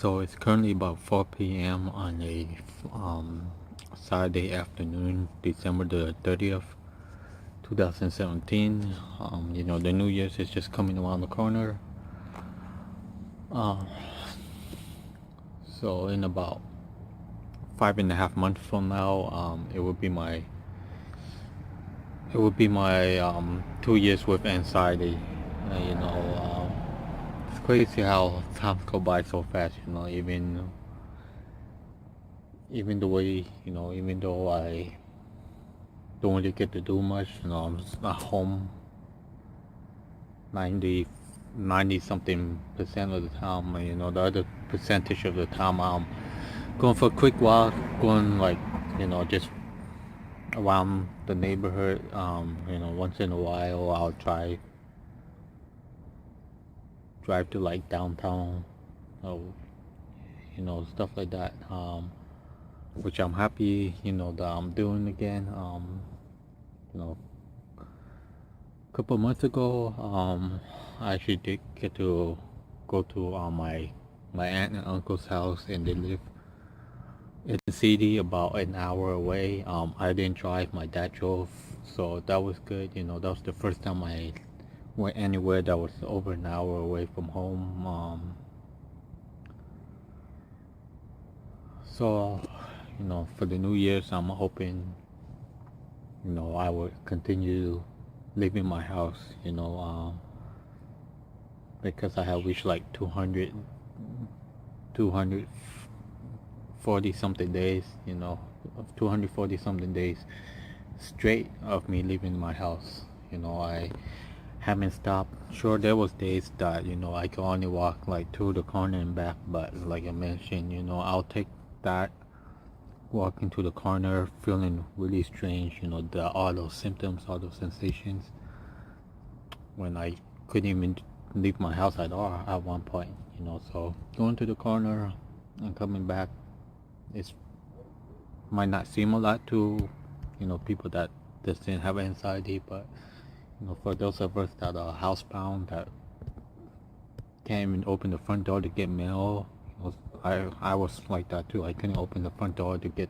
So it's currently about 4 p.m. on a Saturday afternoon, December the 30th, 2017. The New Year's is just coming around the corner. Uh, so in about 5.5 months from now, it would be my 2 years with anxiety. It's crazy how time go by so fast. Even the way even though I don't really get to do much. I'm just at home 90 90 something percent of the time. The other percentage of the time I'm going for a quick walk, going like just around the neighborhood. Once in a while I'll drive to like downtown, or stuff like that. Which I'm happy that I'm doing again. You know, a couple of months ago, I actually did get to go to my aunt and uncle's house, and they live in the city about an hour away. I didn't drive; my dad drove, so that was good. That was the first time I went anywhere that was over an hour away from home. So, for the New Year's, I'm hoping I will continue living my house. Because I have reached like 240 something days, 240 something days straight of me leaving my house. I haven't stopped. Sure, there was days that, I could only walk like to the corner and back, but like I mentioned, I'll take that walking to the corner feeling really strange, all those symptoms, all those sensations when I couldn't even leave my house at all at one point, so going to the corner and coming back, it might not seem a lot to people that doesn't have anxiety, but for those of us that are housebound, that can't even open the front door to get mail. I was like that too. I couldn't open the front door to get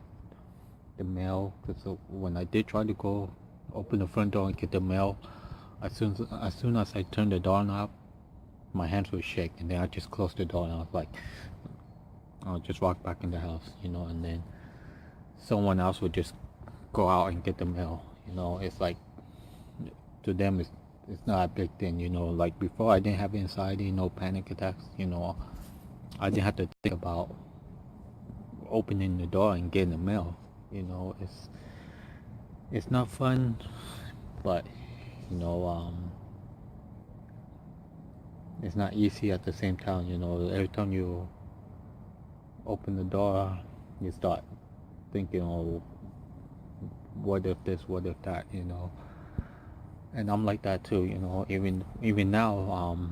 the mail, because when I did try to go open the front door and get the mail, as soon as I turned the doorknob, my hands would shake, and then I just closed the door, and I was like, I'll just walk back in the house, and then someone else would just go out and get the mail. It's like, to them it's not a big thing. Like before, I didn't have anxiety, no panic attacks. I didn't have to think about opening the door and getting the mail. It's not fun, but it's not easy at the same time. Every time you open the door, you start thinking, oh, what if this, what if that, and I'm like that too. Even now,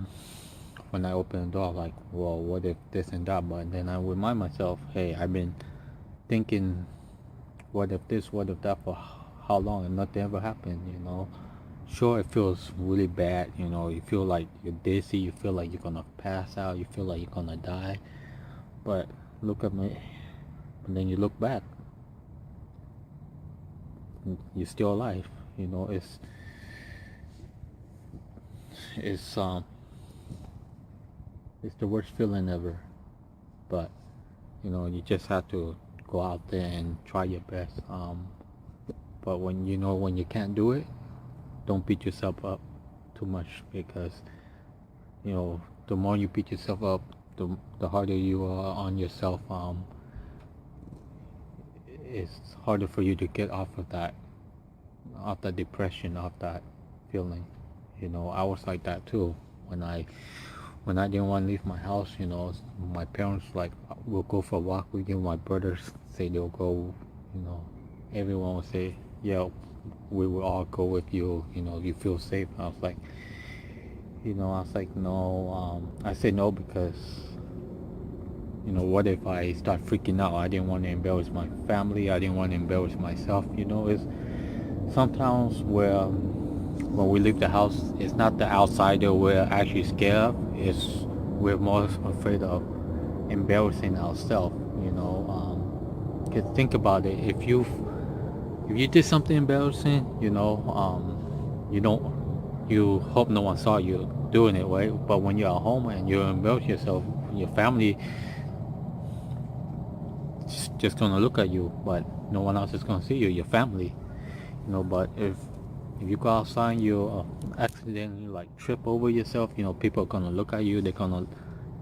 when I open the door, I'm like, well, what if this and that? But then I remind myself, hey, I've been thinking, what if this, what if that, for how long, and nothing ever happened. Sure, it feels really bad. You feel like you're dizzy, you feel like you're gonna pass out, you feel like you're gonna die. But look at me, and then you look back, you're still alive. It's it's the worst feeling ever, but you just have to go out there and try your best. But when you can't do it, don't beat yourself up too much, because the more you beat yourself up, the harder you are on yourself. It's harder for you to get off that depression, off that feeling. I was like that too when I didn't want to leave my house. My parents like, we'll go for a walk with you. My brothers say they'll go. Everyone would say, yeah, we will all go with you. You feel safe. I was like, no. I said no because what if I start freaking out? I didn't want to embarrass my family. I didn't want to embarrass myself. It's sometimes where when we leave the house, it's not the outsider we're actually scared of. We're more afraid of embarrassing ourselves, you know. 'Cause think about it, if you did something embarrassing, you don't you hope no one saw you doing it, right? But when you're at home and you embarrass yourself, your family just gonna look at you, but no one else is gonna see you, your family, but if you go outside and you accidentally like trip over yourself, people are gonna look at you,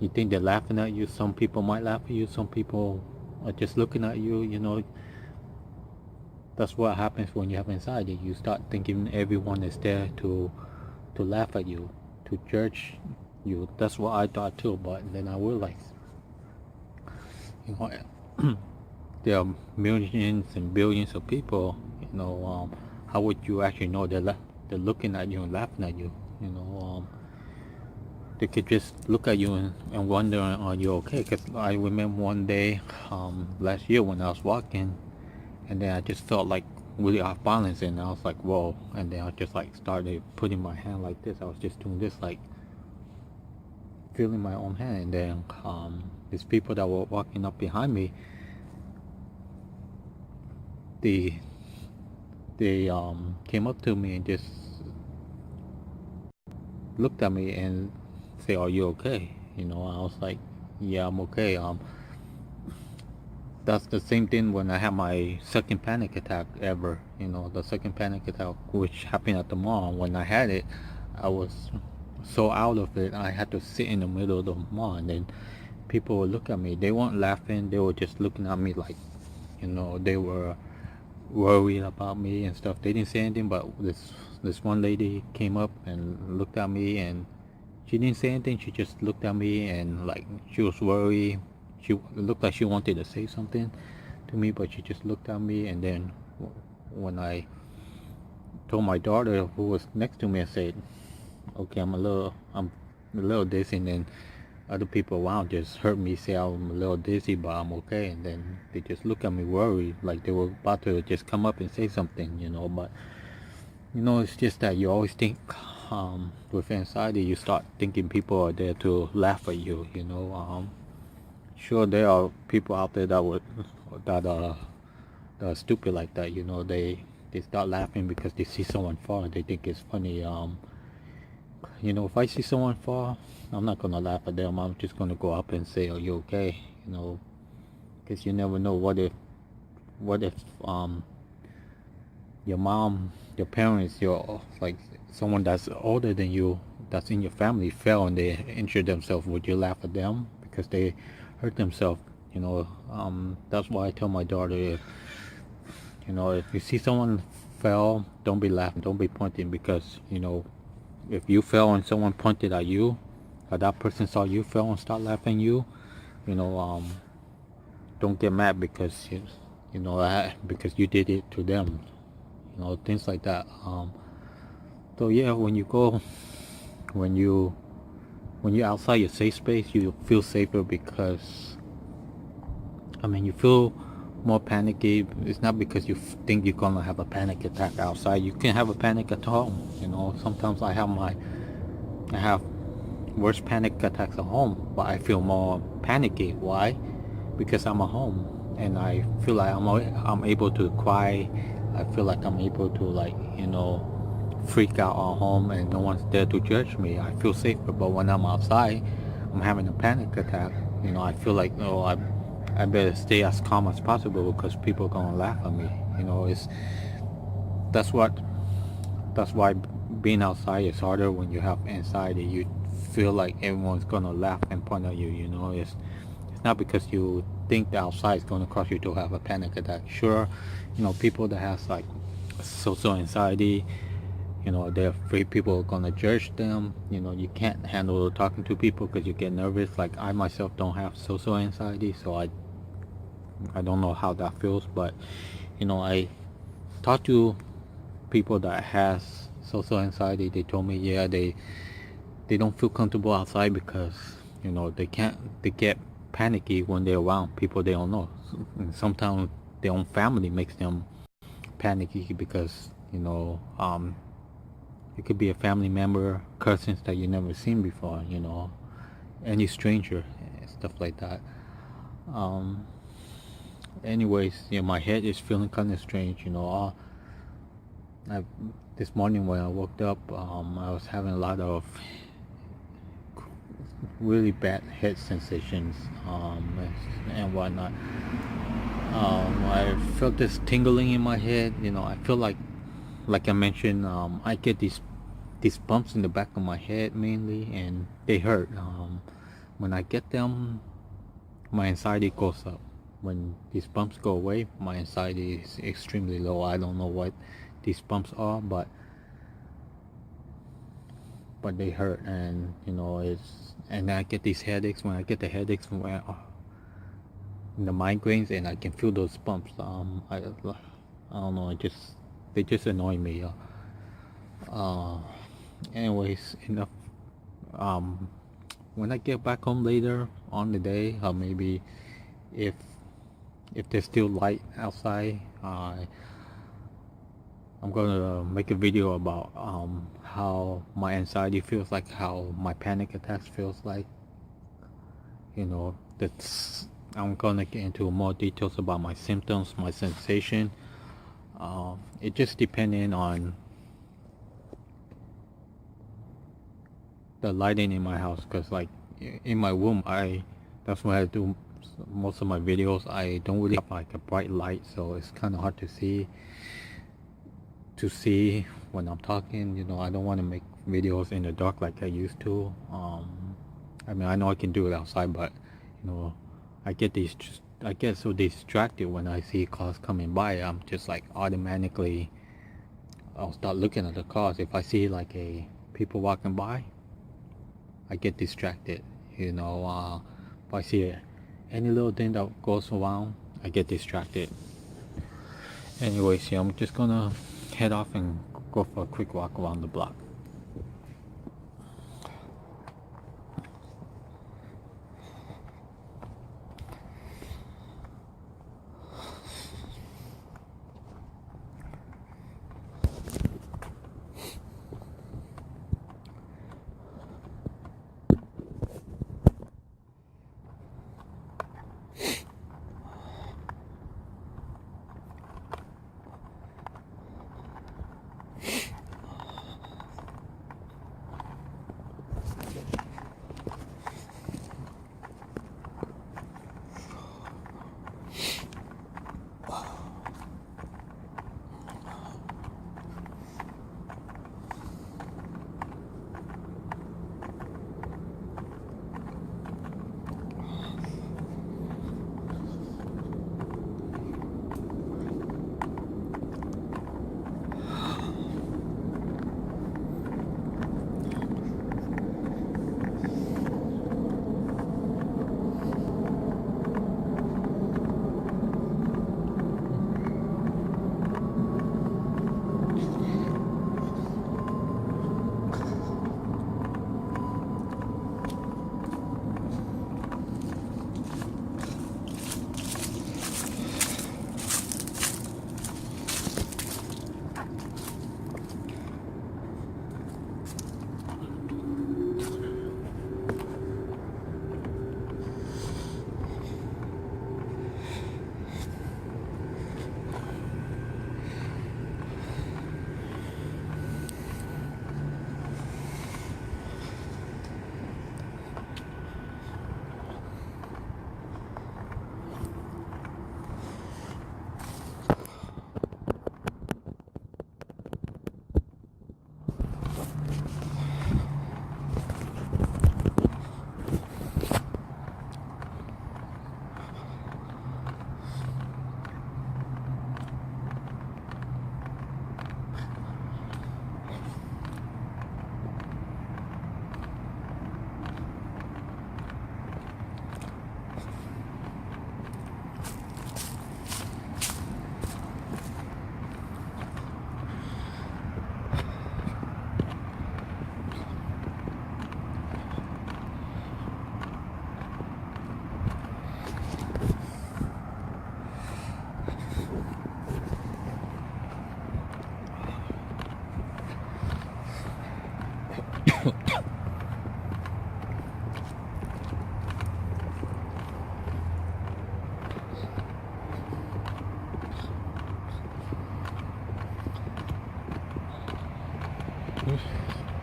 you think they're laughing at you, some people might laugh at you, some people are just looking at you, that's what happens when you have anxiety. You start thinking everyone is there to laugh at you, to judge you. That's what I thought too, but then I realized, you know, there are millions and billions of people. How would you actually know they're looking at you and laughing at you? They could just look at you and wonder, are you okay? Because I remember one day last year when I was walking, and then I just felt like really off balance, and I was like, whoa. And then I just like started putting my hand like this. I was just doing this, like feeling my own hand, and then these people that were walking up behind me, they came up to me and just looked at me and say, are you okay? I was like, yeah, I'm okay. That's the same thing when I had my second panic attack ever. The second panic attack, which happened at the mall. When I had it, I was so out of it, I had to sit in the middle of the mall, and then people would look at me. They weren't laughing, they were just looking at me like, they were worried about me and stuff. They didn't say anything, but this one lady came up and looked at me, and she didn't say anything. She just looked at me, and like she was worried. She looked like she wanted to say something to me, but she just looked at me. And then when I told my daughter, who was next to me, I said, okay, I'm a little dizzy, and then other people around just heard me say I'm a little dizzy, but I'm okay. And then they just look at me worried, like they were about to just come up and say something, but it's just that you always think with anxiety, you start thinking people are there to laugh at you. Sure, there are people out there that are stupid like that. They start laughing because they see someone fall. They think it's funny. If I see someone fall, I'm not gonna laugh at them. I'm just gonna go up and say, "Are you okay?" Because you never know what if your mom, your parents, your like someone that's older than you, that's in your family, fell and they injured themselves. Would you laugh at them because they hurt themselves? That's why I tell my daughter, if you see someone fell, don't be laughing, don't be pointing, because if you fell and someone pointed at you, or that person saw you fell and start laughing at you, don't get mad because because you did it to them, things like that. So yeah, when you're outside your safe space, you feel safer because you feel more panicky. It's not because you think you're gonna have a panic attack outside. You can have a panic at home. Sometimes I have worse panic attacks at home, but I feel more panicky. Why? Because I'm at home and I feel like I'm able to cry. I feel like I'm able to freak out at home and no one's there to judge me. I feel safer. But when I'm outside, I'm having a panic attack. I feel like, I better stay as calm as possible because people are gonna laugh at me. That's what that's why being outside is harder when you have anxiety. You feel like everyone's gonna laugh and point at you. It's not because you think the outside is gonna cause you to have a panic attack. Sure, people that has like social anxiety, they're afraid people are gonna judge them. You can't handle talking to people because you get nervous. Like I myself don't have social anxiety, so I don't know how that feels. But I talk to people that has social anxiety. They told me, yeah, they don't feel comfortable outside because they get panicky when they're around people they don't know. And sometimes their own family makes them panicky because it could be a family member, cousins that you never seen before, any stranger, stuff like that. Um, anyways, my head is feeling kind of strange. I, this morning when I woke up, I was having a lot of really bad head sensations, and whatnot. I felt this tingling in my head. I feel like I mentioned, I get these bumps in the back of my head mainly, and they hurt. When I get them, my anxiety goes up. When these bumps go away, my anxiety is extremely low. I don't know what these bumps are, but they hurt, and and I get these headaches. When I get the headaches from the migraines, and I can feel those bumps. I don't know. They just annoy me. Anyways, enough. Um, when I get back home later on the day, maybe if there's still light outside, I'm gonna make a video about how my anxiety feels like, how my panic attacks feels like. That's I'm gonna get into more details about my symptoms, my sensation. It just depending on the lighting in my house, because like in my room, that's where I do most of my videos. I don't really have like a bright light, so it's kind of hard to see when I'm talking. I don't want to make videos in the dark like I used to. I mean, I know I can do it outside, but I get so distracted when I see cars coming by. I'm just like automatically, I'll start looking at the cars. If I see like people walking by, I get distracted. If I see any little thing that goes around, I get distracted. Anyways, I'm just gonna head off and go for a quick walk around the block.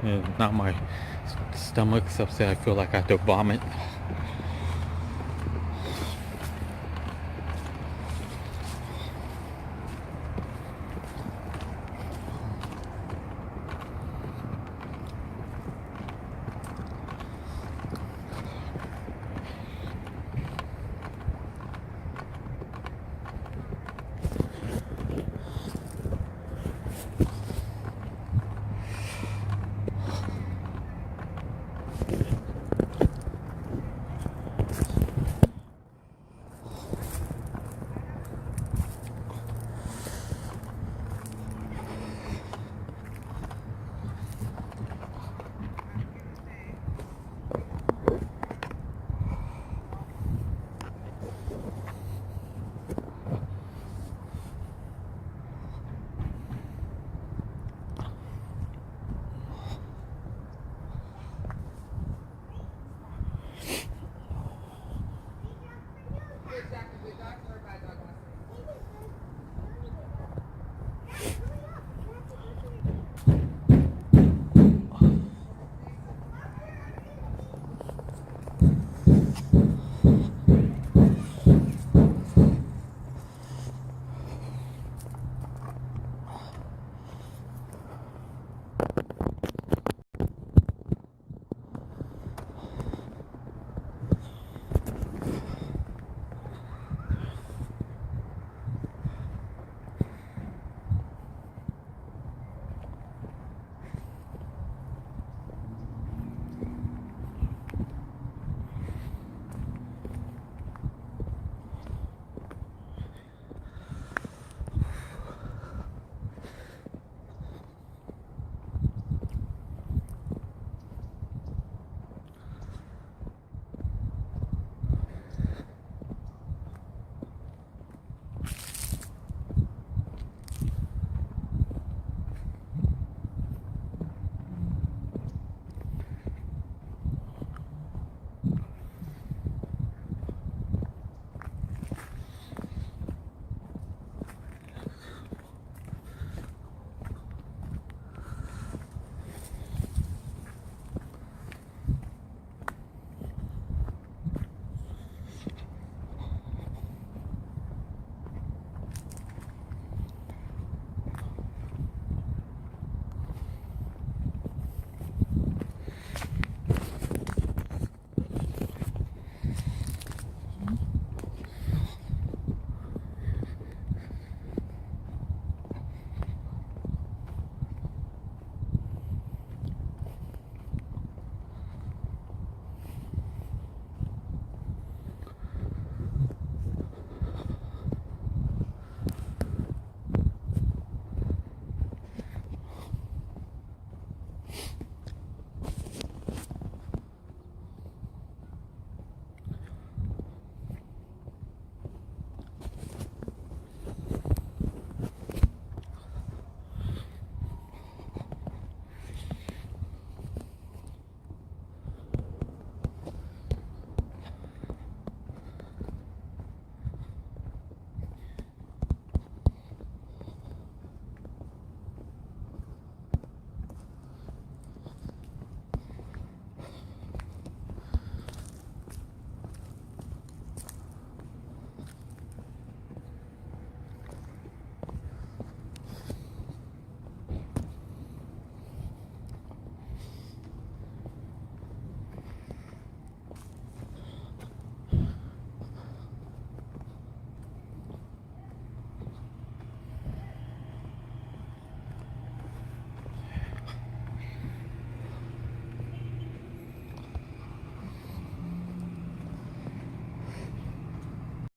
And now my stomach's upset. I feel like I have to vomit.